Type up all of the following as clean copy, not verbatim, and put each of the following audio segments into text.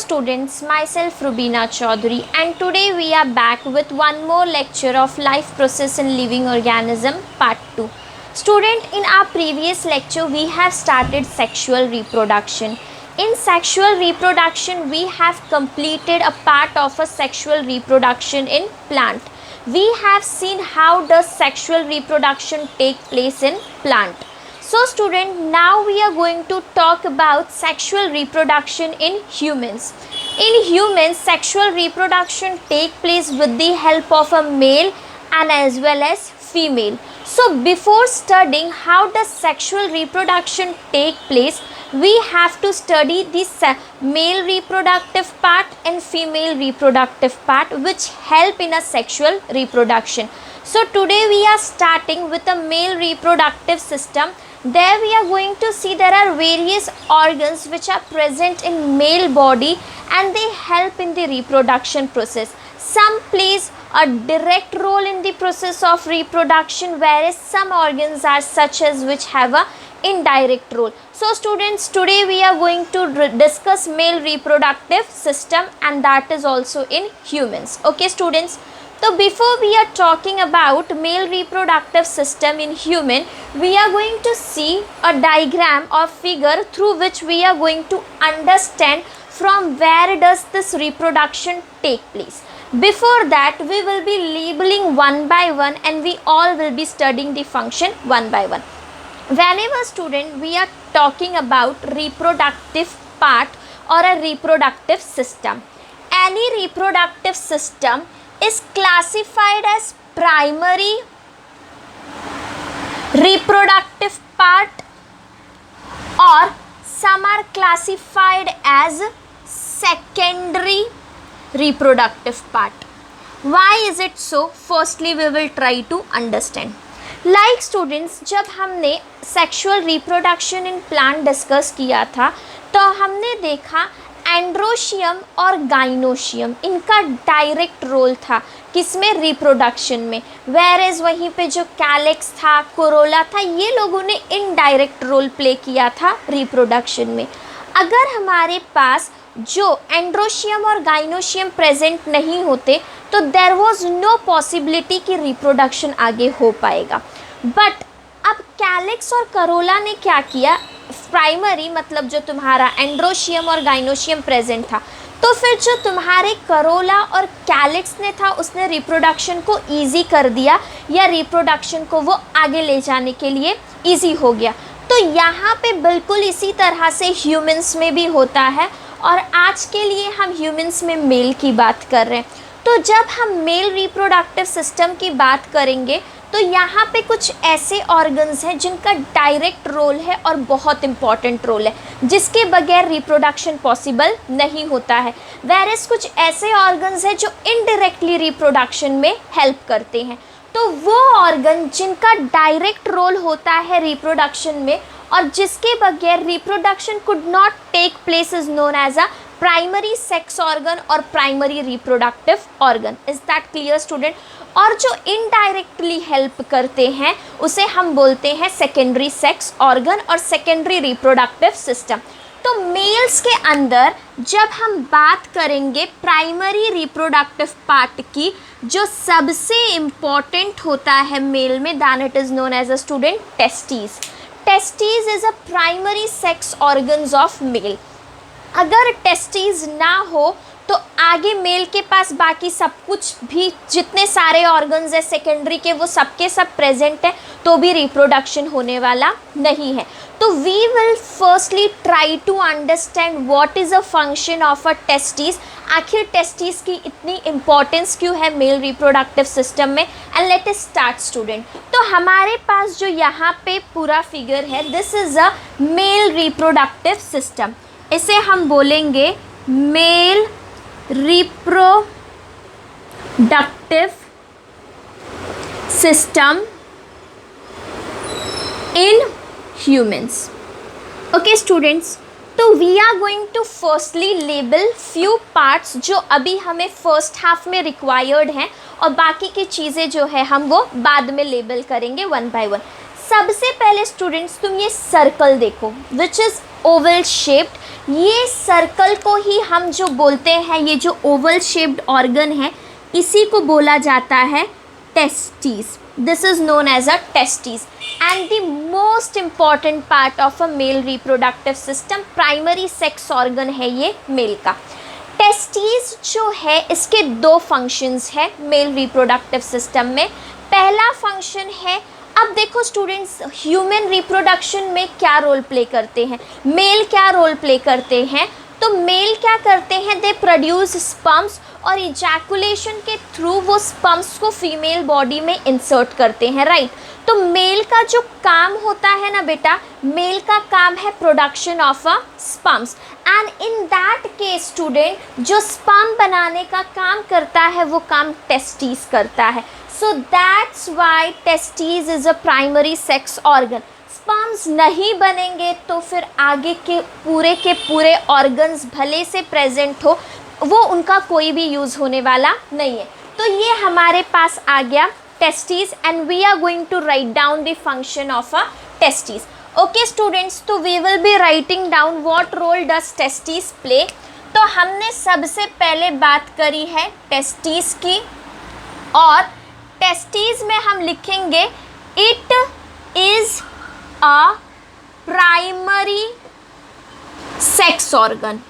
students, myself Rubina Chaudhary, and today we are back with one more lecture of life process in living organism part 2. Student, in our previous lecture we have started sexual reproduction. In sexual reproduction we have completed a part of a sexual reproduction in plant. We have seen how does sexual reproduction take place in plant. So student, now we are going to talk about sexual reproduction in humans. In humans, sexual reproduction take place with the help of a male and as well as female. So before studying how does sexual reproduction take place, we have to study the male reproductive part and female reproductive part which help in a sexual reproduction. So today we are starting with a male reproductive system. There we are going to see there are various organs which are present in male body and they help in the reproduction process. Some plays a direct role in the process of reproduction, whereas some organs are such as which have a indirect role. So students, today we are going to discuss male reproductive system, and that is also in humans. Okay students, so before we are talking about male reproductive system in human, we are going to see a diagram or figure through which we are going to understand from where does this reproduction take place. Before that, we will be labeling one by one and we all will be studying the function one by one. Whenever student we are talking about reproductive part or a reproductive system, any reproductive system is classified as primary reproductive part or some are classified as secondary reproductive part. Why is it so? Firstly we will try to understand. Like students, जब हमने sexual reproduction in plant discuss किया था तो हमने देखा androecium और gynoecium इनका direct role था किसमें, रिप्रोडक्शन में, वेरेज वहीं पे जो कैलिक्स था, कोरोला था, ये लोगों ने इनडायरेक्ट रोल प्ले किया था रिप्रोडक्शन में. अगर हमारे पास जो एंड्रोशियम और गाइनोशियम प्रेजेंट नहीं होते तो देयर वाज नो पॉसिबिलिटी कि रिप्रोडक्शन आगे हो पाएगा. बट अब कैलिक्स और करोला ने क्या किया, प्राइमरी मतलब जो तुम्हारा एंड्रोशियम और गाइनोशियम प्रेजेंट था, तो फिर जो तुम्हारे करोला और कैलिक्स ने था उसने रिप्रोडक्शन को ईजी कर दिया या रिप्रोडक्शन को वो आगे ले जाने के लिए ईजी हो गया. तो यहाँ पे बिल्कुल इसी तरह से ह्यूमंस में भी होता है और आज के लिए हम ह्यूमंस में मेल की बात कर रहे हैं. तो जब हम मेल रिप्रोडक्टिव सिस्टम की बात करेंगे तो यहाँ पे कुछ ऐसे ऑर्गन्स हैं जिनका डायरेक्ट रोल है और बहुत इम्पॉर्टेंट रोल है जिसके बगैर रिप्रोडक्शन पॉसिबल नहीं होता है. वेरेस कुछ ऐसे ऑर्गन्स हैं जो इनडायरेक्टली रिप्रोडक्शन में हेल्प करते हैं. तो वो ऑर्गन जिनका डायरेक्ट रोल होता है रिप्रोडक्शन में और जिसके बगैर reproduction could not take place is known as a primary sex organ और primary reproductive organ. Is that clear student? और जो इनडायरेक्टली हेल्प करते हैं उसे हम बोलते हैं सेकेंडरी सेक्स ऑर्गन और सेकेंडरी रिप्रोडक्टिव सिस्टम. तो मेल्स के अंदर जब हम बात करेंगे प्राइमरी रिप्रोडक्टिव पार्ट की, जो सबसे इम्पॉर्टेंट होता है मेल में, then it is known as a student testes. Testes is a primary sex organs of male. अगर टेस्टीज ना हो तो आगे मेल के पास बाकी सब कुछ भी जितने सारे ऑर्गन्स है सेकेंडरी के वो सबके सब प्रेजेंट है तो भी रिप्रोडक्शन होने वाला नहीं है. तो we will firstly try to understand what is a function of a testes. आखिर टेस्टीज की इतनी इम्पॉर्टेंस क्यों है मेल रिप्रोडक्टिव सिस्टम में, and let us start student. तो हमारे पास जो यहाँ पे पूरा फिगर है, this is a male reproductive system. इसे हम बोलेंगे male reproductive system in humans. Okay students, तो we are going to firstly label few parts जो अभी हमें फर्स्ट हाफ में रिक्वायर्ड हैं और बाकी की चीज़ें जो है हम वो बाद में लेबल करेंगे वन बाय वन. सबसे पहले स्टूडेंट्स तुम ये सर्कल देखो विच इज़ ओवल शेप्ड। ये सर्कल को ही हम जो बोलते हैं, ये जो ओवल शेप्ड ऑर्गन है इसी को बोला जाता है testis. This is known as a testis and the most important part of a male reproductive system, primary sex organ है ये मेल का। टेस्टिस जो है इसके दो फंक्शंस है मेल रिप्रोडक्टिव सिस्टम में। पहला फंक्शन है, अब देखो स्टूडेंट्स ह्यूमन रिप्रोडक्शन में क्या रोल प्ले करते हैं, मेल क्या रोल प्ले करते हैं, तो मेल क्या करते हैं, दे प्रोड्यूस स्पर्म्स और इजैकुलेशन के थ्रू वो स्पर्म्स को फीमेल बॉडी में इंसर्ट करते हैं, राइट। तो मेल का जो काम होता है ना बेटा, मेल का काम है production of a sperms and in that case student जो स्पर्म बनाने का काम करता है वो काम टेस्टिस करता है। So that's Y testis is a primary sex organ. Sperms नहीं बनेंगे तो फिर आगे के पूरे ऑर्गन्स भले से प्रेजेंट हो, वो उनका कोई भी यूज़ होने वाला नहीं है। तो ये हमारे पास आ गया testis and we are going to write down the function of a testis. Okay students, तो we will be writing down what role does testis play. तो हमने सबसे पहले बात करी है टेस्टिस की, और टेस्टिस में हम लिखेंगे it is a primary sex organ.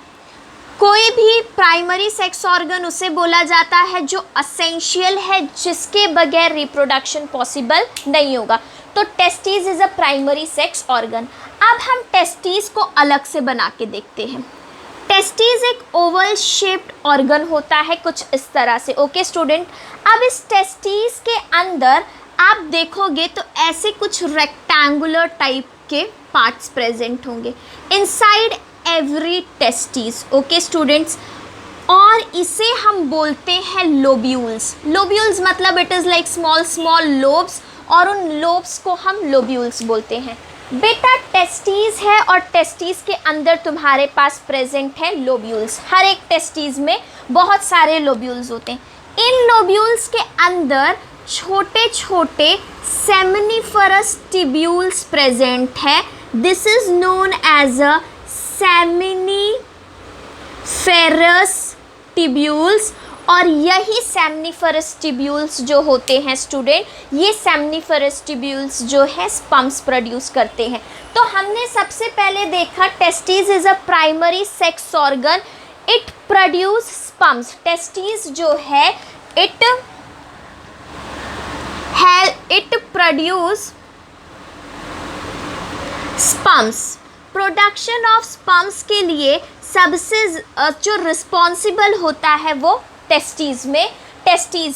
कोई भी प्राइमरी सेक्स ऑर्गन उसे बोला जाता है जो असेंशियल है, जिसके बगैर रिप्रोडक्शन पॉसिबल नहीं होगा। तो testis is a primary sex organ. अब हम टेस्टिस को अलग से बना के देखते हैं। टेस्टिस एक ओवल शेप्ड ऑर्गन होता है कुछ इस तरह से। ओके स्टूडेंट, अब इस टेस्टिस के अंदर आप देखोगे तो ऐसे कुछ रेक्टेंगुलर टाइप के पार्ट्स प्रेजेंट होंगे inside every testis. Okay students, और इसे हम बोलते हैं लोब्यूल्स। लोब्यूल्स मतलब it is like small lobes, और उन लोब्स को हम लोब्यूल्स बोलते हैं। बेटा टेस्टिस है और टेस्टिस के अंदर तुम्हारे पास प्रेजेंट है लोब्यूल्स। हर एक टेस्टिस में बहुत सारे लोब्यूल्स होते हैं। इन लोब्यूल्स के अंदर छोटे छोटे सेमिनिफरस टिब्यूल्स प्रेजेंट है। This is known as a seminiferous tubules, और यही सेमिनिफरस टिब्यूल्स जो होते हैं स्टूडेंट, ये सेमिनिफरस टिब्यूल्स जो है स्पर्म्स प्रोड्यूस करते हैं। तो हमने सबसे पहले देखा testis is a primary sex organ, it produce sperms. Testis जो है it produce sperms. Production of sperms के लिए सबसे जो रिस्पॉन्सिबल होता है वो टेस्टिस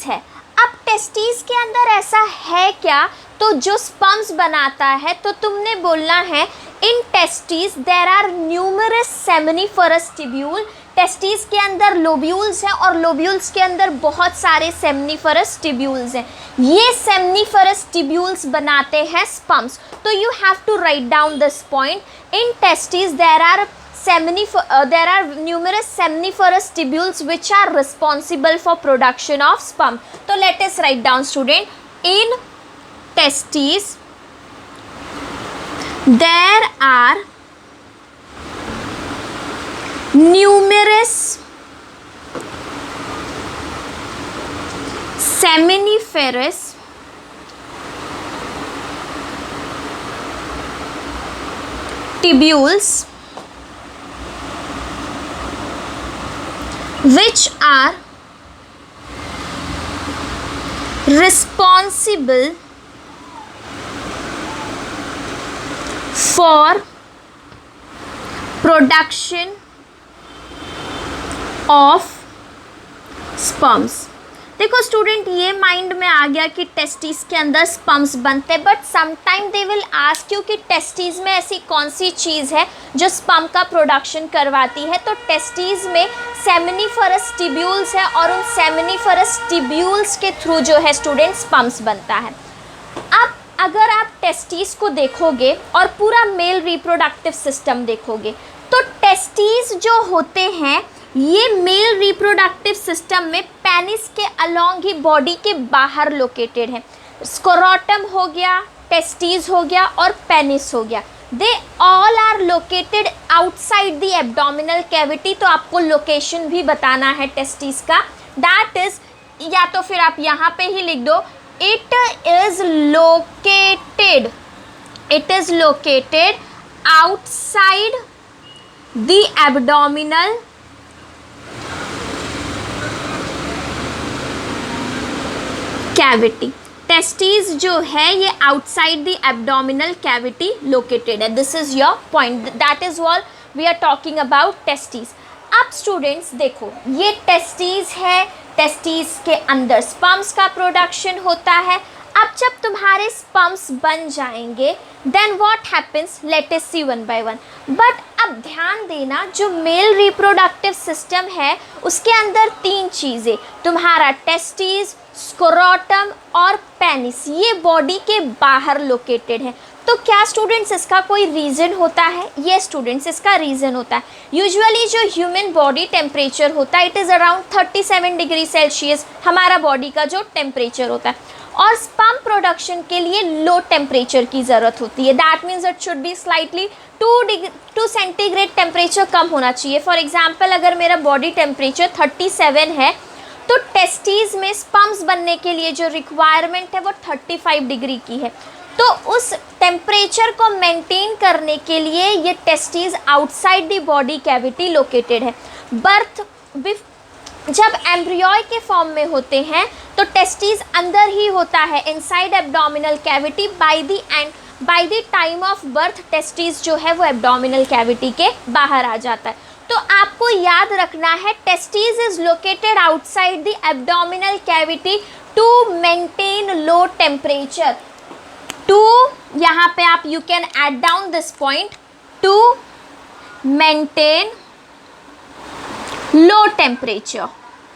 है। अब टेस्टिस के अंदर ऐसा है क्या, तो जो स्पर्म्स बनाता है, तो तुमने बोलना है in testis there are numerous seminiferous tubule. Testis के अंदर लोब्यूल्स हैं और लोब्यूल्स के अंदर बहुत सारे सेमिनिफरस टिब्यूल्स हैं। ये सेमिनिफरस टिब्यूल्स बनाते हैं स्पर्म्स। तो you have to write down this point, in testis there are numerous seminiferous tubules which are responsible for production of sperm. So let us write down student, in testes there are numerous seminiferous tubules which are responsible for production of sperms. देखो student, ये mind में आ गया कि testis के अंदर sperms बनते हैं, but sometime they will ask you कि टेस्टिस में ऐसी कौन सी चीज़ है जो स्पर्म का प्रोडक्शन करवाती है। तो टेस्टिस में सेमिनिफरस टिब्यूल्स है और उन सेमिनिफरस टिब्यूल्स के थ्रू जो है स्टूडेंट स्पर्म्स बनता है। अब अगर आप टेस्टिस को देखोगे और पूरा मेल रिप्रोडक्टिव सिस्टम देखोगे, तो टेस्टिस जो होते हैं ये मेल रिप्रोडक्टिव सिस्टम में पेनिस के अलोंग ही बॉडी के बाहर लोकेटेड है। स्क्रोटम हो गया, टेस्टिस हो गया और पेनिस हो गया, they all are located outside the abdominal cavity. तो आपको लोकेशन भी बताना है टेस्टिस का, दैट इज, या तो फिर आप यहाँ पे ही लिख दो, it is located outside the abdominal cavity. Testis जो है ये outside the abdominal cavity located है। This is your point, that is all we are talking about testis. अब स्टूडेंट्स देखो, ये टेस्टिस है, टेस्टिस के अंदर स्पर्म्स का प्रोडक्शन होता है। अब जब तुम्हारे स्पर्म्स बन जाएंगे then what happens, let us see one by one. But अब ध्यान देना, जो मेल रिप्रोडक्टिव सिस्टम है उसके अंदर 3 चीज़ें, तुम्हारा टेस्टिस, स्क्रोटम और पेनिस, ये बॉडी के बाहर लोकेटेड है। तो क्या स्टूडेंट्स इसका कोई रीज़न होता है? ये स्टूडेंट्स इसका रीज़न होता है। यूजुअली जो ह्यूमन बॉडी टेम्परेचर होता है it is around 37 degree Celsius, हमारा बॉडी का जो टेम्परेचर होता है, और स्पर्म प्रोडक्शन के लिए लो टेम्परेचर की ज़रूरत होती है। That means it should be slightly 2 centigrade temperature कम होना चाहिए। फॉर एग्जाम्पल अगर मेरा बॉडी टेम्परेचर 37 है तो टेस्टिस में स्पर्म्स बनने के लिए जो रिक्वायरमेंट है वो 35 डिग्री की है। तो उस टेम्परेचर को मेंटेन करने के लिए ये testis outside the body cavity located है। बर्थ जब एम्ब्रियोय के फॉर्म में होते हैं तो टेस्टिस अंदर ही होता है, inside abdominal cavity. By the time of birth testis जो है वो एब्डोमिनल कैविटी के बाहर आ जाता है। तो आपको याद रखना है, testis is located outside the abdominal cavity to maintain low temperature. To, यहाँ पे आप you can add down this point, to maintain low temperature.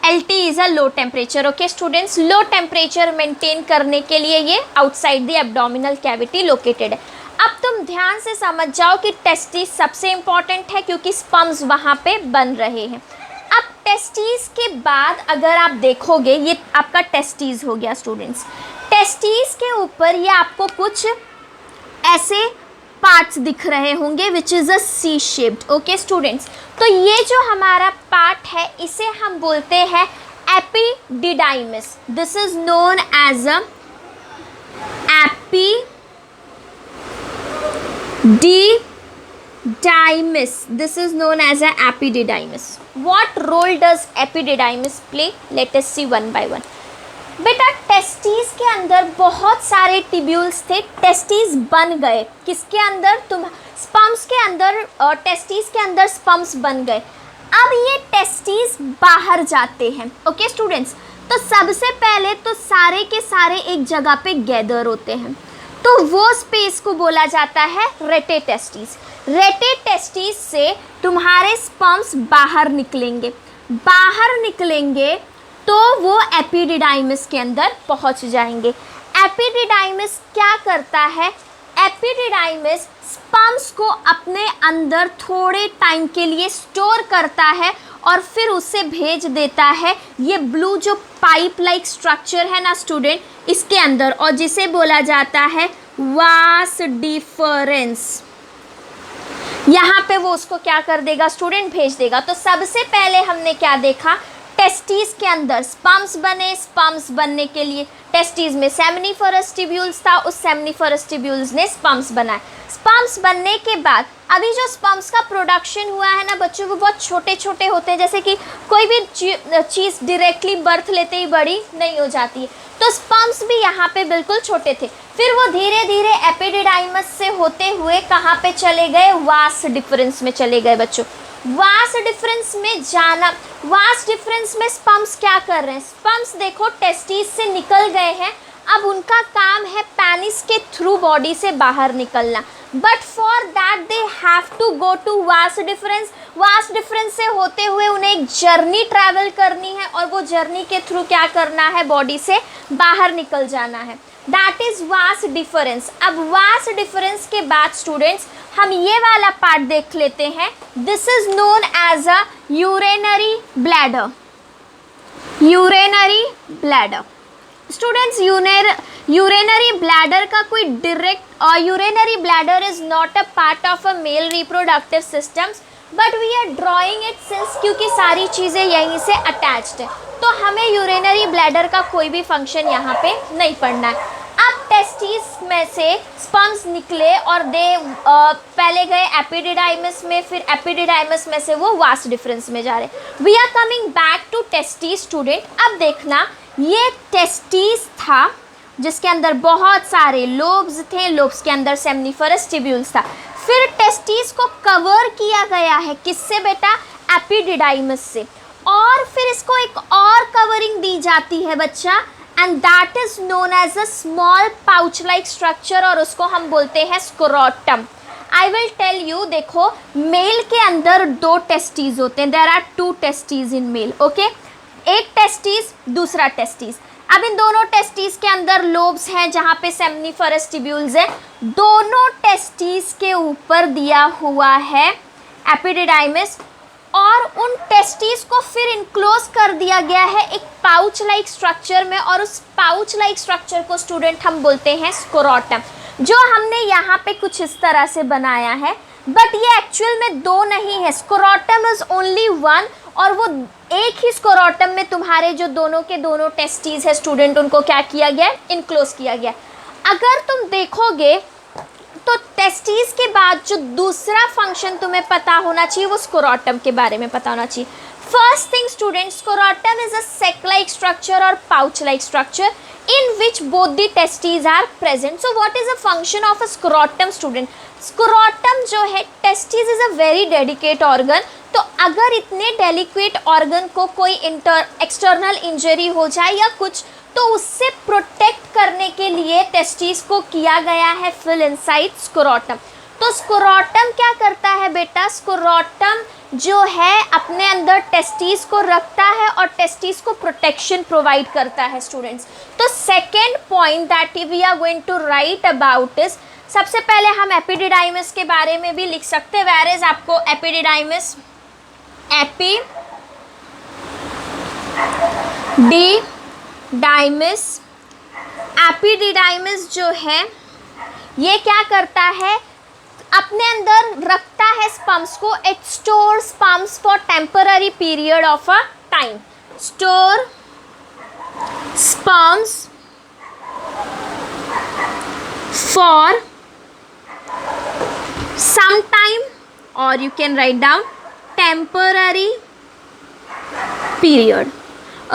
LT is a low temperature. Okay students, low temperature maintain करने के लिए ये outside the abdominal cavity located है। अब तुम ध्यान से समझ जाओ कि टेस्टिस सबसे इम्पॉर्टेंट है क्योंकि स्पर्म्स वहाँ पे बन रहे हैं। अब टेस्टिस के बाद अगर आप देखोगे, ये आपका टेस्टिस हो गया स्टूडेंट्स। टेस्टिस के ऊपर ये आपको कुछ ऐसे पार्ट्स दिख रहे होंगे which is a C shaped. Okay students, तो ये जो हमारा पार्ट है इसे हम बोलते हैं epididymis. This is known as a epididymis. This is known as a epididymis. What role does epididymis play? Let us see one by one. बेटा टेस्टिस के अंदर बहुत सारे टिब्यूल्स थे, टेस्टिस बन गए। किसके अंदर? तुम स्पर्म्स के अंदर, टेस्टिस के अंदर स्पर्म्स बन गए। अब ये टेस्टिस बाहर जाते हैं। ओके स्टूडेंट्स, तो सबसे पहले तो सारे के सारे एक जगह पे गैदर होते हैं, तो वो स्पेस को बोला जाता है रेटे टेस्टिस। रेटे टेस्टिस से तुम्हारे स्पर्म्स बाहर निकलेंगे तो वो एपिडिडाइमिस के अंदर पहुंच जाएंगे। एपिडिडाइमिस क्या करता है? एपिडिडाइमिस स्पर्म्स को अपने अंदर थोड़े टाइम के लिए स्टोर करता है और फिर उसे भेज देता है ये ब्लू जो पाइप लाइक स्ट्रक्चर है ना स्टूडेंट, इसके अंदर, और जिसे बोला जाता है वास डिफरेंस। यहाँ पे वो उसको क्या कर देगा स्टूडेंट? भेज देगा। तो सबसे पहले हमने क्या देखा? टेस्टिस के अंदर स्पर्म्स बने। स्पर्म्स बनने के लिए टेस्टिस में सेमनीफरस ट्यूब्यूल्स था, उस सेमनीफरस ट्यूब्यूल्स ने स्पर्म्स बनाए। स्पर्म्स बनने के बाद अभी जो स्पर्म्स का प्रोडक्शन हुआ है ना बच्चों, वो बहुत छोटे छोटे होते हैं, जैसे कि कोई भी चीज़ डायरेक्टली बर्थ लेते ही बड़ी नहीं हो जाती है, तो स्पर्म्स भी यहाँ पे बिल्कुल छोटे थे। फिर वो धीरे धीरे एपिडिडाइमस से होते हुए कहाँ पे चले गए? वास डिफरेंस में चले गए बच्चों। वास डिफरेंस में जाना, वास डिफरेंस में स्पर्म्स क्या कर रहे हैं? स्पर्म्स देखो टेस्टिस से निकल गए हैं, अब उनका काम है पेनिस के थ्रू बॉडी से बाहर निकलना। But for that they have to go to vas deferens. Vas deferens से होते हुए उन्हें एक जर्नी ट्रैवल करनी है और वो जर्नी के थ्रू क्या करना है? बॉडी से बाहर निकल जाना है। That is vas deferens. अब वास डिफरेंस के बाद स्टूडेंट्स हम ये वाला पार्ट देख लेते हैं। This is known as a urinary bladder. Urinary bladder students, urinary bladder का कोई डायरेक्ट और urinary bladder is not a part of a male reproductive systems but we are drawing it since क्योंकि सारी चीज़ें यहीं से अटैच्ड है, तो हमें यूरिनरी ब्लैडर का कोई भी फंक्शन यहाँ पे नहीं पढ़ना है। अब टेस्टिस में से स्पर्म्स निकले और पहले गए एपिडिडाइमस में, फिर एपिडिडाइमस में से वो वास डिफरेंस में जा रहे। We are coming back to testis student. अब देखना, ये टेस्टिस था जिसके अंदर बहुत सारे लोब्स थे, लोब्स के अंदर सेमनिफरस ट्यूब्यूल्स था। फिर टेस्टिस को कवर किया गया है किससे बेटा? एपिडिडाइमस से, और फिर इसको एक और कवरिंग दी जाती है बच्चा, and that is known as a small pouch like structure, और उसको हम बोलते हैं scrotum. I will tell you, देखो मेल के अंदर 2 टेस्टिस होते हैं, there are 2 testis in male, okay. एक टेस्टिस, दूसरा टेस्टिस। अब इन दोनों टेस्टिस के अंदर लोब्स हैं जहाँ पे सेमनिफरस ट्यूब्यूल्स है। दोनों टेस्टिस के ऊपर दिया हुआ है एपिडिडाइमस, और उन टेस्टिस को फिर इनक्लोज कर दिया गया है एक पाउच लाइक स्ट्रक्चर में, और उस पाउच लाइक स्ट्रक्चर को स्टूडेंट हम बोलते हैं स्क्रोटम, जो हमने यहाँ पे कुछ इस तरह से बनाया है। बट ये एक्चुअल में 2 नहीं है, स्क्रोटम इज ओनली 1, और वो एक ही स्क्रोटम में तुम्हारे जो दोनों के दोनों टेस्टिस है स्टूडेंट, उनको क्या किया गया? इनक्लोज किया गया। अगर तुम देखोगे तो टेस्टिस के बाद जो दूसरा फंक्शन तुम्हें पता होना चाहिए वो स्क्रोटम के बारे में पता होना चाहिए। First thing student, scrotum is a sac like structure और pouch like structure in which both the testes are present. So what is the function of a scrotum student? Scrotum जो है, testes is a very delicate organ, तो अगर इतने delicate organ को कोई external injury हो जाए या कुछ, तो उससे प्रोटेक्ट करने के लिए टेस्टिस को किया गया है फिल इनसाइड स्क्रोटम। तो स्क्रोटम क्या करता है बेटा? स्क्रोटम जो है अपने अंदर टेस्टिस को रखता है और टेस्टिस को प्रोटेक्शन प्रोवाइड करता है स्टूडेंट्स। तो second point that we are going to write about is, सबसे पहले हम एपिडिडाइमस के बारे में भी लिख सकते हैं। वेयर इज आपको एपिडिडाइमस, एपिडिडाइमस जो है ये क्या करता है? अपने अंदर रखता है स्पर्म्स को। It store sperms for temporary period of a time. Store sperms for some time, और you can write down temporary period.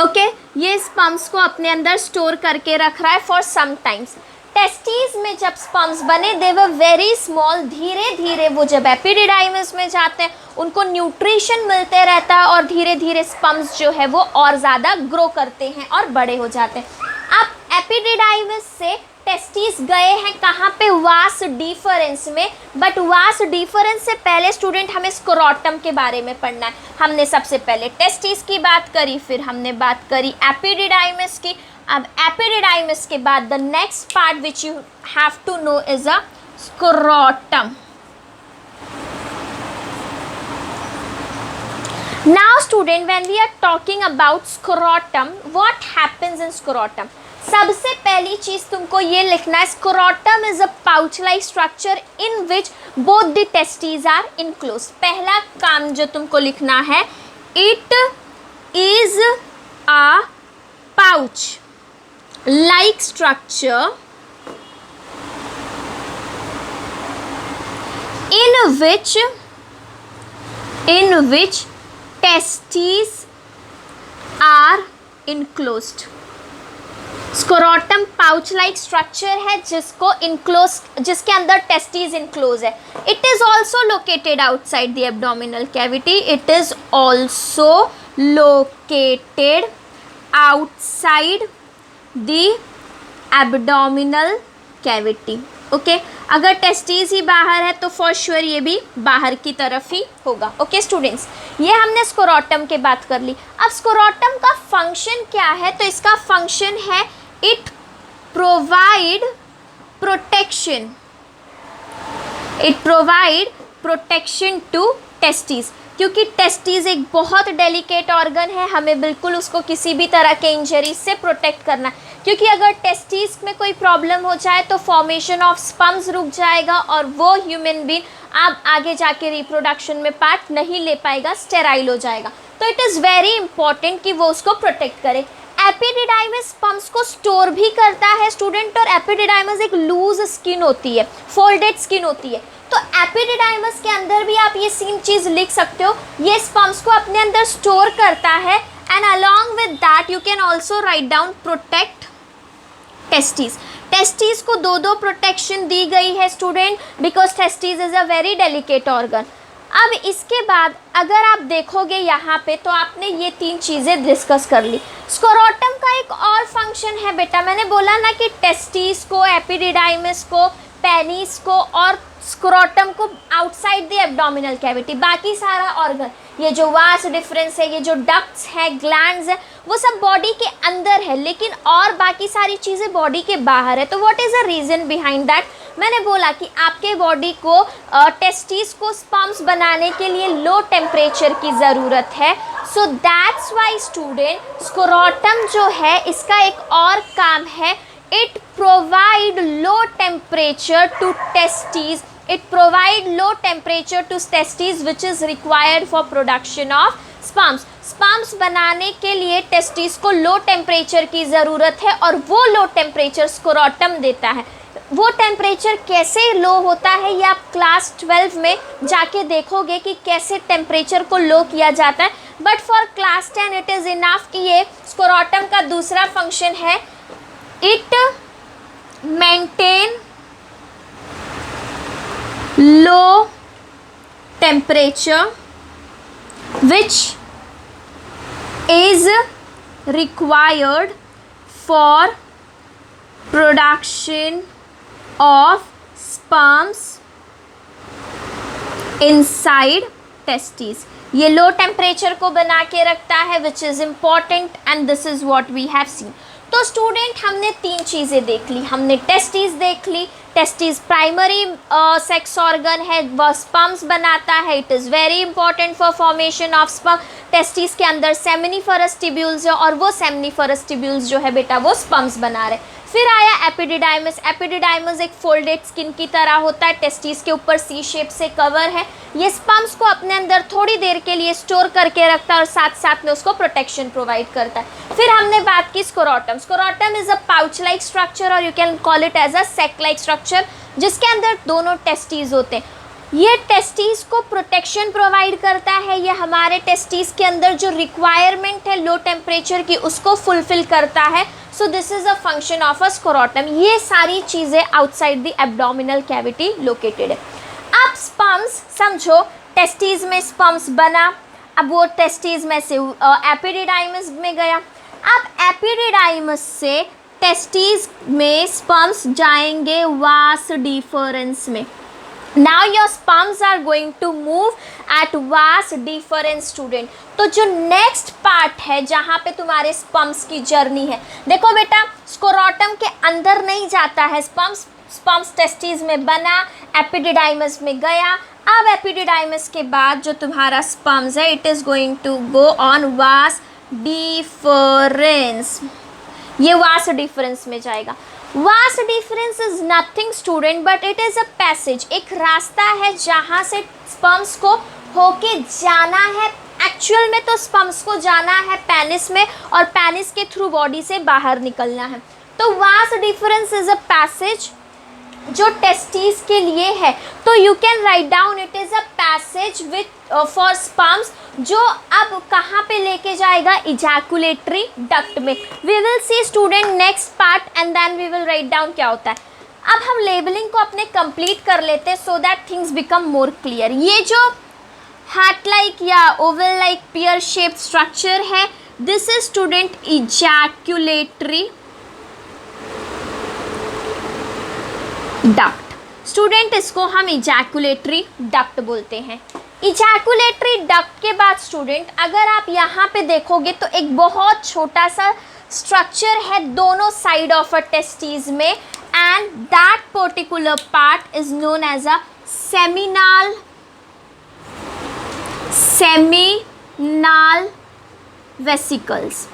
Okay, ये स्पर्म्स को अपने अंदर स्टोर करके रख रहा है फॉर सम टाइम्स। टेस्टिस में जब स्पर्म्स बने दे वर वेरी स्मॉल, धीरे धीरे वो जब एपिडिडाइमस में जाते हैं उनको न्यूट्रिशन मिलते रहता है और धीरे धीरे स्पर्म्स जो है वो और ज़्यादा ग्रो करते हैं और बड़े हो जाते हैं। अब एपिडिडाइमस से टेस्टिस गए हैं कहाँ पे? वास डिफरेंस में। बट वास डिफरेंस से पहले स्टूडेंट हमें स्क्रोटम के बारे में पढ़ना है। हमने सबसे पहले टेस्टिस की बात करी, फिर हमने बात करी एपिडिडाइमस की। अब एपिडिडाइमस के बाद the next part which you have to know is a scrotum. Now student, when we are talking about scrotum, what happens in scrotum? सबसे पहली चीज तुमको ये लिखना है, scrotum is a pouch like structure in which both the testis are enclose. पहला काम जो तुमको लिखना है, it is a pouch like structure in which testes are enclosed। Scrotum pouch like structure है जिसके अंदर टेस्टिस इनक्लोज है। It is also located outside the abdominal cavity. It is also located outside the abdominal cavity. Okay, अगर testis ही बाहर है तो for sure ये भी बाहर की तरफ ही होगा। ओके स्टूडेंट्स, ये हमने स्क्रोटम के बात कर ली। अब स्क्रोटम का फंक्शन क्या है? तो इसका फंक्शन है, it provide protection. It provide protection to testis. क्योंकि टेस्टिस एक बहुत डेलिकेट ऑर्गन है, हमें बिल्कुल उसको किसी भी तरह के इंजरी से प्रोटेक्ट करना है, क्योंकि अगर टेस्टिस में कोई प्रॉब्लम हो जाए तो फॉर्मेशन ऑफ स्पर्म्स रुक जाएगा और वो ह्यूमन बीइंग अब आगे जाके रिप्रोडक्शन में पार्ट नहीं ले पाएगा, स्टेराइल हो जाएगा। तो इट इज़ वेरी इंपॉर्टेंट कि वो उसको प्रोटेक्ट करे। एपिडिडाइमिस स्पर्म्स को स्टोर भी करता है स्टूडेंट, और एपिडिडाइमिस एक लूज स्किन होती है, फोल्डेड स्किन होती है। तो एपिडिडाइमिस के अंदर भी आप ये सेम चीज़ लिख सकते हो, ये स्पर्म्स को अपने अंदर स्टोर करता है। And along with that you can also write down protect testis. Testis को दो प्रोटेक्शन दी गई है student, because testis is a very delicate organ. अब इसके बाद अगर आप देखोगे यहाँ पे तो आपने ये 3 चीज़ें डिस्कस कर ली। स्क्रोटम का एक और फंक्शन है बेटा, मैंने बोला ना कि टेस्टिस को, एपिडिडाइमिस को, पेनिस को और स्क्रोटम को आउटसाइड द एब्डोमिनल कैविटी, बाकी सारा ऑर्गन, ये जो वास डिफरेंस है, ये जो डक्ट्स है, ग्लैंड्स है, वो सब बॉडी के अंदर है, लेकिन और बाकी सारी चीज़ें बॉडी के बाहर है। तो what is the reason behind that? मैंने बोला कि आपके बॉडी को टेस्टिस को स्पर्म्स बनाने के लिए लो टेम्परेचर की ज़रूरत है। So that's why student scrotum जो है इसका एक और काम है, it provide low temperature to testis, it provide low temperature to testes which is required for production of sperms। Sperms बनाने के लिए टेस्टिस को लो टेम्परेचर की ज़रूरत है और वो लो टेम्परेचर स्क्रोटम देता है। वो टेम्परेचर कैसे लो होता है ये आप क्लास 12 में जाके देखोगे कि कैसे टेम्परेचर को लो किया जाता है, but for class 10 it is enough कि ये स्क्रोटम का दूसरा फंक्शन है, it maintain low temperature which is required for production of sperms inside testes। ये लो टेम्परेचर को बना के रखता है which is important and this is what we have seen. तो स्टूडेंट हमने 3 चीज़ें देख ली, हमने टेस्टिस देख ली, टेस्टिस प्राइमरी सेक्स ऑर्गन है, वह स्पर्म्स बनाता है, it is very important for formation of sperm. Testis के अंदर सेमिनिफरस ट्यूब्यूल्स है और वो सेमिनिफरस ट्यूब्यूल्स जो है बेटा वो स्पर्म्स बना रहे। फिर आया एपिडिडाइमिस। एपिडिडाइमिस एक फोल्डेड स्किन की तरह होता है, टेस्टिस के ऊपर सी शेप से कवर है, ये स्पर्म्स को अपने अंदर थोड़ी देर के लिए स्टोर करके रखता है और साथ साथ में उसको प्रोटेक्शन प्रोवाइड करता है। फिर हमने बात की scrotum. Scrotum is a pouch like structure और you can call it as a sac like structure, जिसके अंदर दोनों टेस्टिस होते हैं। ये टेस्टिस को प्रोटेक्शन प्रोवाइड करता है, ये हमारे टेस्टिस के अंदर जो रिक्वायरमेंट है लो टेम्परेचर की उसको फुलफिल करता है। So this is a function of a scrotum. ये सारी चीज़ें outside the abdominal cavity located है। अब स्पर्म्स समझो, टेस्टिस में स्पर्म्स बना, अब वो टेस्टिस में से एपिडिडाइमिस में गया, अब एपिडिडाइमिस से टेस्टिस में स्पर्म्स जाएंगे वास डिफरेंस में। Now your sperms are going to move at vas deferens student. तो जो नेक्स्ट पार्ट है जहाँ पे तुम्हारे स्पर्म्स की जर्नी है, देखो बेटा स्क्रोटम के अंदर नहीं जाता है स्पर्म्स, स्पर्म्स टेस्टिस में बना, एपिडिडाइमिस में गया, अब एपिडिडाइमिस के बाद जो तुम्हारा स्पर्म्स है it is going to go on vas deferens, ये वास डिफरेंस में जाएगा। Vas deferens is nothing student but it is a passage, एक रास्ता है जहाँ से स्पर्म्स को होके जाना है। एक्चुअल में तो स्पर्म्स को जाना है पेनिस में और पेनिस के थ्रू बॉडी से बाहर निकलना है। तो vas deferens is a passage जो टेस्टिस के लिए है, तो you can write down it is a passage with for sperms, जो अब कहाँ पे लेके जाएगा, इजैकुलेटरी डक्ट में। We will see student next part and then we will write down क्या होता है। अब हम लेबलिंग को अपने कंप्लीट कर लेते हैं so that things become more clear. ये जो हार्ट लाइक या oval like pear shape structure है, this is student ejaculatory duct. Student इसको हम इजैकुलेटरी डक्ट बोलते हैं। इजैकुलेटरी डक्ट के बाद स्टूडेंट अगर आप यहाँ पे देखोगे तो एक बहुत छोटा सा स्ट्रक्चर है दोनों साइड ऑफ अ टेस्टिस में, and that particular part is known as a seminal vesicles,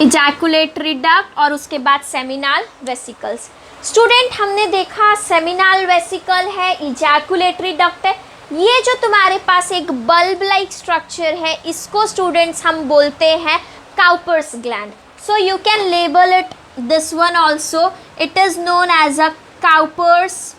ejaculatory duct और उसके बाद सेमिनाल वेसिकल्स। स्टूडेंट हमने देखा सेमिनाल वेसिकल है, इजैकुलेटरी डक्ट है, ये जो तुम्हारे पास एक बल्ब लाइक स्ट्रक्चर है इसको स्टूडेंट्स हम बोलते हैं Cowper's gland. So you can label it this one also, it is known as a Cowper's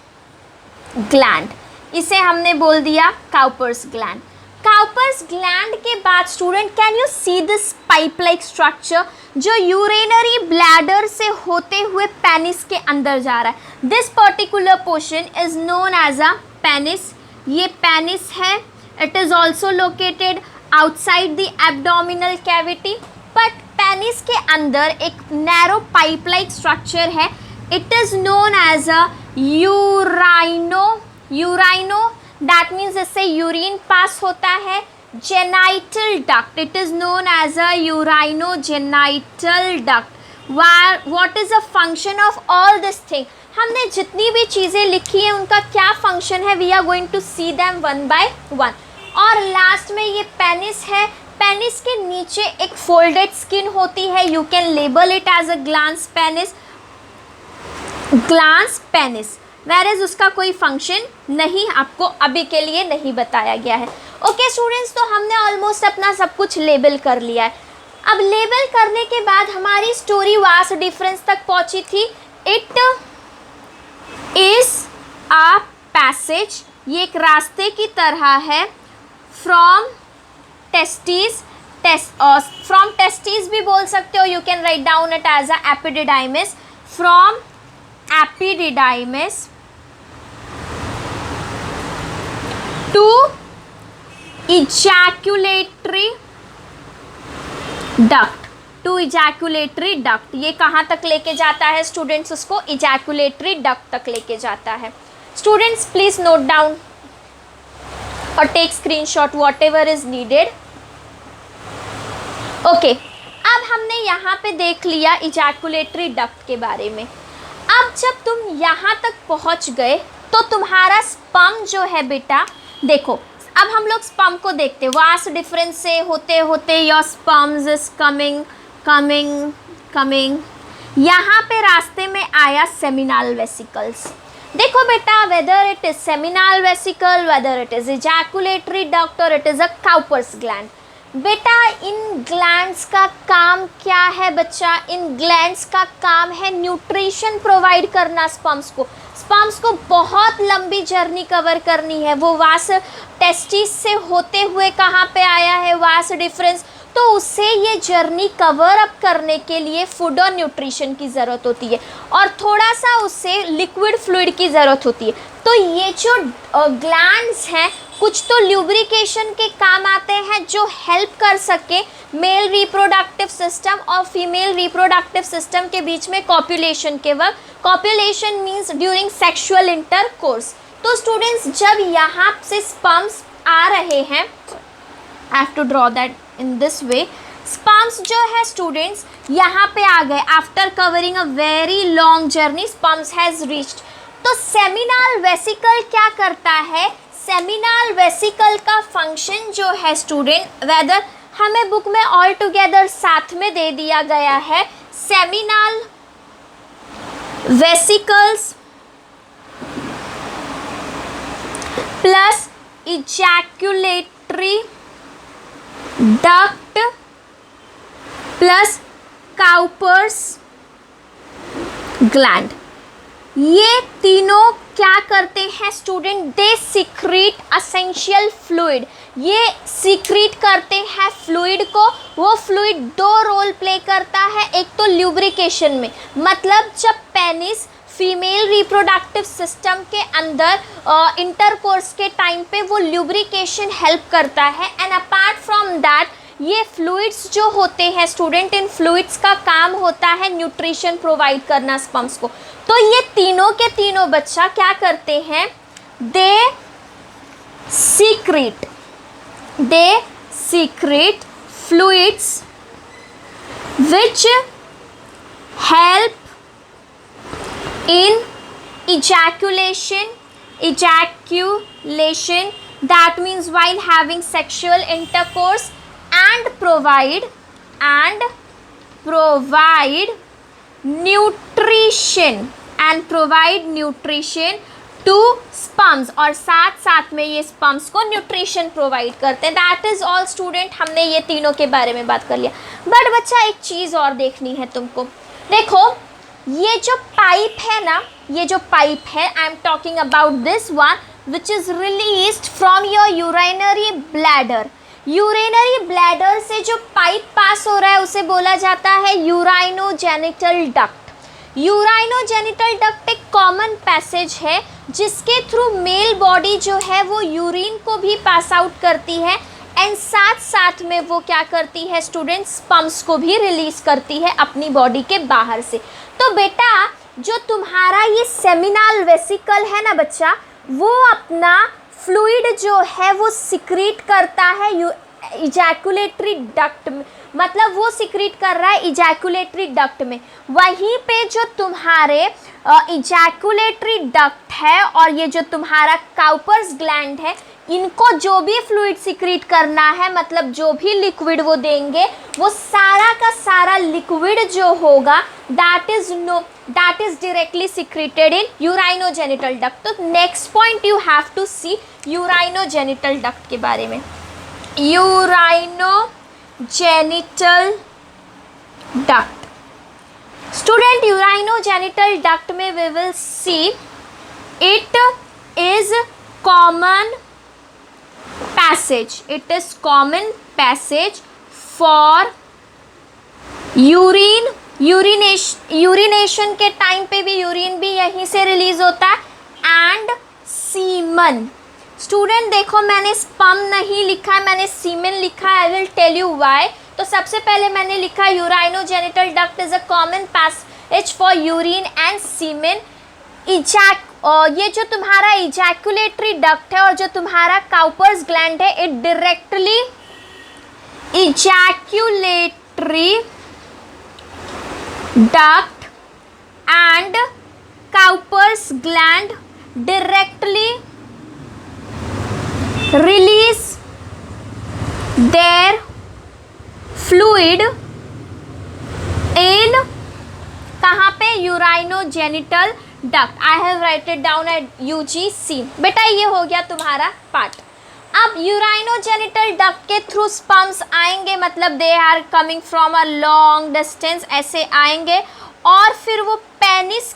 gland, इसे हमने बोल दिया काउपर्स ग्लैंड। काउपर्स ग्लैंड के बाद student can you see this pipe like structure जो यूरिनरी ब्लैडर से होते हुए पेनिस के अंदर जा रहा है। This particular portion is known as a penis, ये पेनिस है। It is also located outside the abdominal cavity, but penis के अंदर एक नैरो पाइप लाइक स्ट्रक्चर है, it is known as a urino. Urino that means इससे urine pass होता है। Genital duct, it is known as a urinogenital duct. What is a function of all this thing, हमने जितनी भी चीज़ें लिखी हैं उनका क्या फंक्शन है, we are going to see them one by one. और लास्ट में ये पेनिस है, पेनिस के नीचे एक फोल्डेड स्किन होती है, you can label it as a glans penis, glans penis, whereas उसका कोई फंक्शन नहीं आपको अभी के लिए नहीं बताया गया है। ओके स्टूडेंट्स, तो हमने ऑलमोस्ट अपना सब कुछ लेबल कर लिया है। अब लेबल करने के बाद हमारी स्टोरी वास्ट डिफरेंस तक पहुंची थी। इट इज अ पैसेज, ये एक रास्ते की तरह है, फ्रॉम टेस्टिस, फ्रॉम टेस्टिस भी बोल सकते हो, you can write down it as a epididymis, from epididymis to ejaculatory duct, to ejaculatory duct. ये कहाँ तक लेके जाता है स्टूडेंट्स, उसको इजैकुलेटरी डक्ट तक लेके जाता है। स्टूडेंट्स प्लीज नोट डाउन और take screenshot whatever is needed. Okay, अब हमने यहाँ पे देख लिया इजैकुलेटरी डक्ट के बारे में। अब जब तुम यहाँ तक पहुँच गए तो तुम्हारा स्पर्म जो है बेटा, देखो अब हम लोग स्पर्म को देखते हैं, वास्ट डिफरेंस से होते होते your sperms is coming coming coming, यहाँ पे रास्ते में आया सेमिनाल वेसिकल्स। देखो बेटा, whether it is seminal vesicle, whether it is ejaculatory duct और it is a Cowper's gland, बेटा इन ग्लैंड्स का काम क्या है बच्चा, इन ग्लैंड्स का काम है न्यूट्रिशन प्रोवाइड करना स्पर्म्स को। स्पर्म्स को बहुत लंबी जर्नी कवर करनी है, वो वास टेस्टिस से होते हुए कहाँ पे आया है, वास डिफरेंस, तो उससे ये जर्नी कवर अप करने के लिए फूड और न्यूट्रिशन की ज़रूरत होती है और थोड़ा सा उससे लिक्विड फ्लूइड की ज़रूरत होती है। तो ये जो ग्लैंड्स हैं कुछ तो ल्यूब्रिकेशन के काम आते हैं जो हेल्प कर सके मेल रिप्रोडक्टिव सिस्टम और फीमेल रिप्रोडक्टिव सिस्टम के बीच में कॉपुलेशन के वक्त। Copulation means during sexual intercourse. तो स्टूडेंट्स जब यहाँ से स्पर्म्स आ रहे हैं, I have to draw that in this way, sperms जो है स्टूडेंट्स यहाँ पे आ गए after covering a very long journey, sperms has reached. तो सेमिनाल वेसिकल क्या करता है, सेमिनाल वेसिकल का फंक्शन जो है स्टूडेंट, वेदर हमें बुक में ऑल टुगेदर साथ में दे दिया गया है, seminal vesicles plus ejaculatory duct plus Cowper's gland, ये तीनों क्या करते हैं student, they secrete essential fluid, ये सीक्रेट करते हैं फ्लूइड को। वो फ्लूइड दो रोल प्ले करता है, एक तो ल्यूब्रिकेशन में, मतलब जब पेनिस फीमेल रिप्रोडक्टिव सिस्टम के अंदर इंटरकोर्स के टाइम पे वो ल्यूब्रिकेशन हेल्प करता है, एंड अपार्ट फ्रॉम दैट ये फ्लूइड्स जो होते हैं स्टूडेंट, इन फ्लूइड्स का काम होता है न्यूट्रिशन प्रोवाइड करना स्पर्म्स को। तो ये तीनों के तीनों बच्चा क्या करते हैं, they secrete fluids which help in ejaculation that means while having sexual intercourse and provide nutrition to sperms, और साथ साथ में ये स्पम्स को न्यूट्रिशन प्रोवाइड करते हैं. That is all student. हमने ये तीनों के बारे में बात कर लिया. बट बच्चा एक चीज़ और देखनी है तुमको. देखो ये जो पाइप है ना, ये जो पाइप है, I am talking about this one which is released from your urinary bladder. Urinary bladder से जो पाइप पास हो रहा है उसे बोला जाता है यूराइनोजेनिटल डक्ट. यूराइनोजेनिटल डक्ट एक कॉमन पैसेज है जिसके थ्रू मेल बॉडी जो है वो यूरिन को भी पास आउट करती है एंड साथ साथ में वो क्या करती है स्टूडेंट्स, स्पम्स को भी रिलीज करती है अपनी बॉडी के बाहर से. तो बेटा जो तुम्हारा ये सेमिनल वेसिकल है ना बच्चा, वो अपना फ्लूइड जो है वो सिक्रीट करता है इजैकुलेटरी डक्ट में, मतलब वो सिक्रीट कर रहा है इजैकुलेटरी डक्ट में. वहीं पे जो तुम्हारे इजैकुलेटरी डक्ट है और ये जो तुम्हारा काउपर्स ग्लैंड है, इनको जो भी फ्लूइड सिक्रीट करना है, मतलब जो भी लिक्विड वो देंगे, वो सारा का सारा लिक्विड जो होगा that is directly secreted in urinogenital duct. तो next point you have to see urinogenital duct के बारे में. Urinogenital duct student, urinogenital duct में we will see it is common passage. It is common passage for urination के time पे भी urine भी यहीं से रिलीज होता है एंड सीमन. स्टूडेंट देखो मैंने स्पम नहीं लिखा है, मैंने सीमेन लिखा है. I will tell you why. तो सबसे पहले मैंने लिखा urinogenital duct is a common passage for urine and semen. ये जो तुम्हारा इजैकुलेटरी डक्ट है और जो तुम्हारा काउपर्स ग्लैंड है, it directly ejaculatory duct and Cowper's gland directly release their fluid in कहाँ पे, urinogenital duct. I have write it down at UGC. बेटा ये हो गया तुम्हारा पार्ट. अब यूराइनोजेनिटल डक्ट के थ्रू स्पम्स आएंगे, मतलब they are coming from a long distance, ऐसे आएंगे और फिर वो पेनिस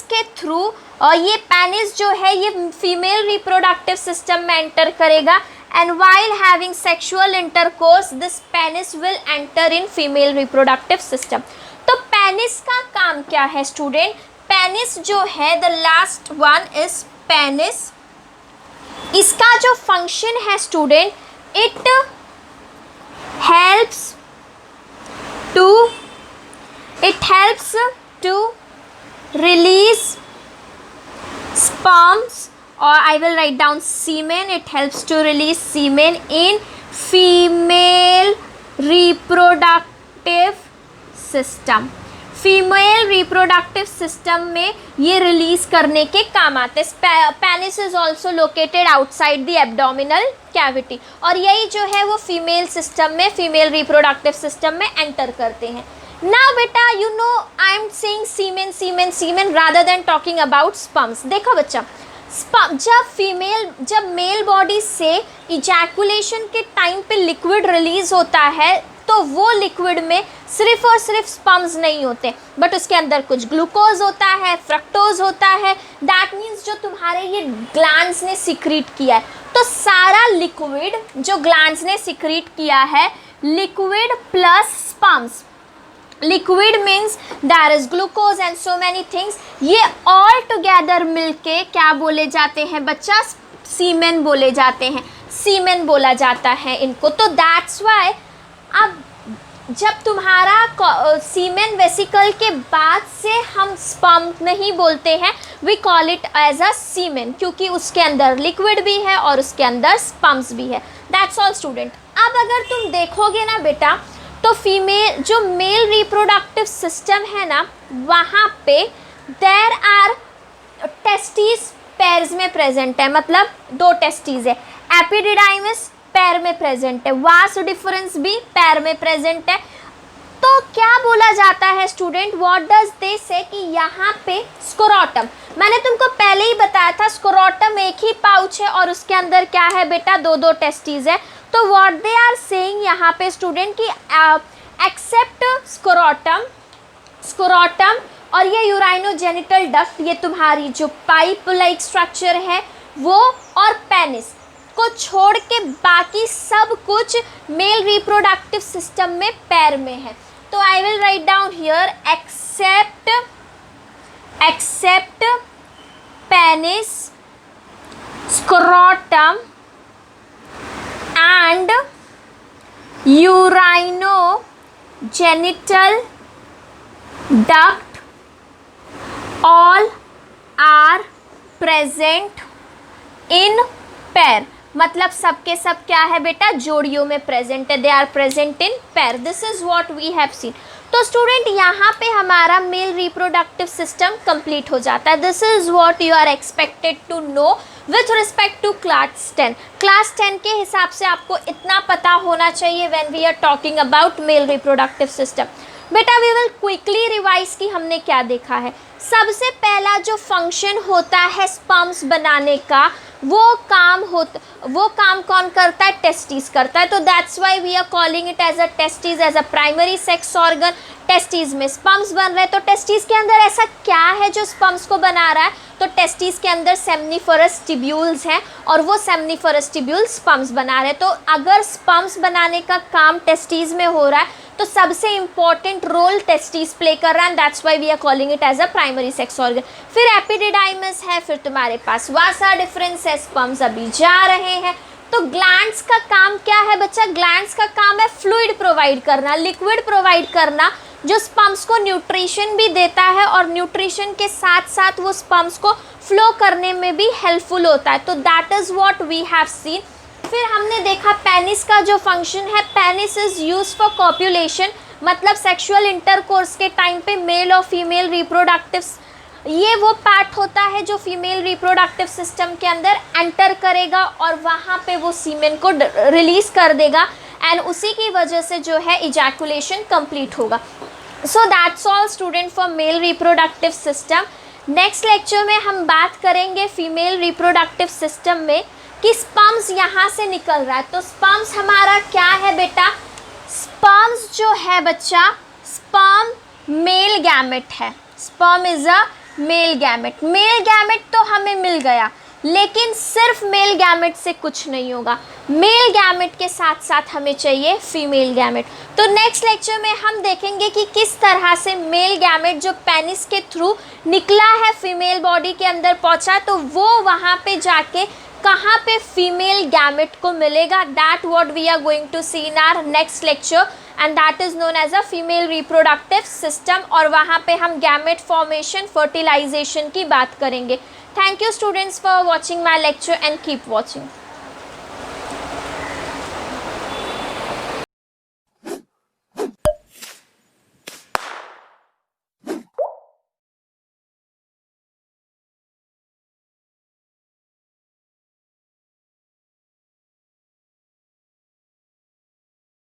के थ्रू और ये पेनिस जो है ये फीमेल रिप्रोडक्टिव सिस्टम में एंटर करेगा and while having sexual intercourse this penis will enter in female reproductive system. तो पेनिस का काम क्या है स्टूडेंट? पेनिस जो है the last one is penis. इसका जो फंक्शन है student, it helps to release sperms, or I will write down semen. It helps to release semen in female reproductive system. Female reproductive system में ये release करने के काम आते हैं. Penis is also located outside the abdominal cavity, और यही जो है वो फीमेल सिस्टम में, फीमेल रिप्रोडक्टिव सिस्टम में एंटर करते हैं. Now बेटा you know I am saying semen rather than talking about sperms. देखो बच्चा, जब मेल बॉडी से इजैकुलेशन के टाइम पे लिक्विड रिलीज होता है तो वो लिक्विड में सिर्फ और सिर्फ स्पम्स नहीं होते, बट उसके अंदर कुछ ग्लूकोज होता है, फ्रक्टोज होता है. दैट मीन्स जो तुम्हारे ये ग्लैंड्स ने सिक्रीट किया है, तो सारा लिक्विड जो ग्लैंड्स ने सिक्रीट किया है, liquid plus sperms, liquid means there is glucose and so many things, ये ऑल टुगेदर मिलके क्या बोले जाते हैं बच्चा? सीमेन बोले जाते हैं, सीमेन बोला जाता है इनको. तो दैट्स वाई अब जब तुम्हारा सीमेन वेसिकल के बाद से हम स्पर्म नहीं बोलते हैं, we call it as a semen, क्योंकि उसके अंदर लिक्विड भी है और उसके अंदर स्पर्म्स भी है. That's all student. अब अगर तुम देखोगे ना बेटा, तो फीमेल जो मेल रिप्रोडक्टिव सिस्टम है ना, वहाँ पे देयर आर टेस्टिस पेयर्स में प्रेजेंट है, मतलब 2 टेस्टिस है। एपिडिडाइमिस पैर में प्रेजेंट है, वास डिफरेंस भी पैर में प्रेजेंट है। तो क्या बोला जाता है स्टूडेंट, व्हाट डज दे से कि यहाँ पे स्क्रोटम, मैंने तुमको पहले ही बताया था स्क्रोटम एक ही पाउच है और उसके अंदर क्या है बेटा, 2 टेस्टिस है। तो व्हाट दे आर सेइंग यहाँ पे स्टूडेंट की एक्सेप्ट स्क्रोटम और ये यूराइनोजेनिटल डक्ट, ये तुम्हारी जो पाइप लाइक स्ट्रक्चर है वो, और पेनिस को छोड़ के बाकी सब कुछ मेल रिप्रोडक्टिव सिस्टम में पैर में है। तो I will write down here except penis, scrotum and urinogenital duct all are present in pair, मतलब सबके सब क्या है बेटा, जोड़ियों में प्रेजेंट है, they are present in pair. This is what we have seen. तो स्टूडेंट यहाँ पे हमारा मेल रिप्रोडक्टिव सिस्टम कंप्लीट हो जाता है। This is what you are expected to know with respect to class 10। Class 10 के हिसाब से आपको इतना पता होना चाहिए when we are talking about male reproductive system. बेटा वी विल क्विकली रिवाइज कि हमने क्या देखा है। सबसे पहला जो फंक्शन होता है स्पर्म्स बनाने का, वो काम कौन करता है, टेस्टिस करता है। तो that's why we are calling it as a testis, as a primary sex organ. Testis में स्पर्म्स बन रहे हैं, तो टेस्टिस के अंदर ऐसा क्या है जो स्पर्म्स को बना रहा है, तो टेस्टिस के अंदर सेमनीफरस टिब्यूल्स हैं और वो सेमनीफरस टिब्यूल्स स्पर्म्स बना रहे हैं। तो अगर स्पर्म्स बनाने का काम टेस्टिस में हो रहा है तो सबसे इंपॉर्टेंट रोल टेस्टिस प्ले कर रहा है, and that's why we are calling it as a primary sex organ. फिर एपिडिडाइमिस है, फिर तुम्हारे पास वासा डिफरेंस है, स्पर्म्स अभी जा रहे हैं। तो ग्लैंड्स का काम क्या है बच्चा, ग्लैंड्स का काम है फ्लूइड प्रोवाइड करना, लिक्विड प्रोवाइड करना, जो स्पर्म्स को न्यूट्रिशन भी देता है और न्यूट्रिशन के साथ साथ वो स्पर्म्स को फ्लो करने में भी हेल्पफुल होता है। तो that is what we have seen. फिर हमने देखा पेनिस का जो फंक्शन है, penis is use for copulation, मतलब सेक्सुअल इंटरकोर्स के टाइम पे मेल और फीमेल रिप्रोडक्टिव, ये वो पार्ट होता है जो फीमेल रिप्रोडक्टिव सिस्टम के अंदर एंटर करेगा और वहाँ पे वो सीमेन को रिलीज कर देगा, एंड उसी की वजह से जो है इजैकुलेशन कंप्लीट होगा। So that's all student for male reproductive system. Next lecture में हम बात करेंगे फीमेल रिप्रोडक्टिव सिस्टम में कि स्पर्म्स यहाँ से निकल रहा है। तो स्पर्म्स हमारा क्या है बेटा, स्पर्म्स जो है बच्चा, स्पर्म मेल गैमेट है, sperm is a male gamete. Male gamete तो हमें मिल गया, लेकिन सिर्फ मेल गैमेट से कुछ नहीं होगा, मेल गैमेट के साथ साथ हमें चाहिए फीमेल गैमेट। तो नेक्स्ट लेक्चर में हम देखेंगे कि किस तरह से मेल गैमेट जो पेनिस के थ्रू निकला है फीमेल बॉडी के अंदर पहुंचा, तो वो वहाँ पे जाके कहाँ पे फीमेल गैमेट को मिलेगा, that what we are going to see in our next lecture, and that is known as a female reproductive system. और वहाँ पे हम गैमेट फॉर्मेशन, फर्टिलाइजेशन की बात करेंगे। Thank you students for watching my lecture and keep watching.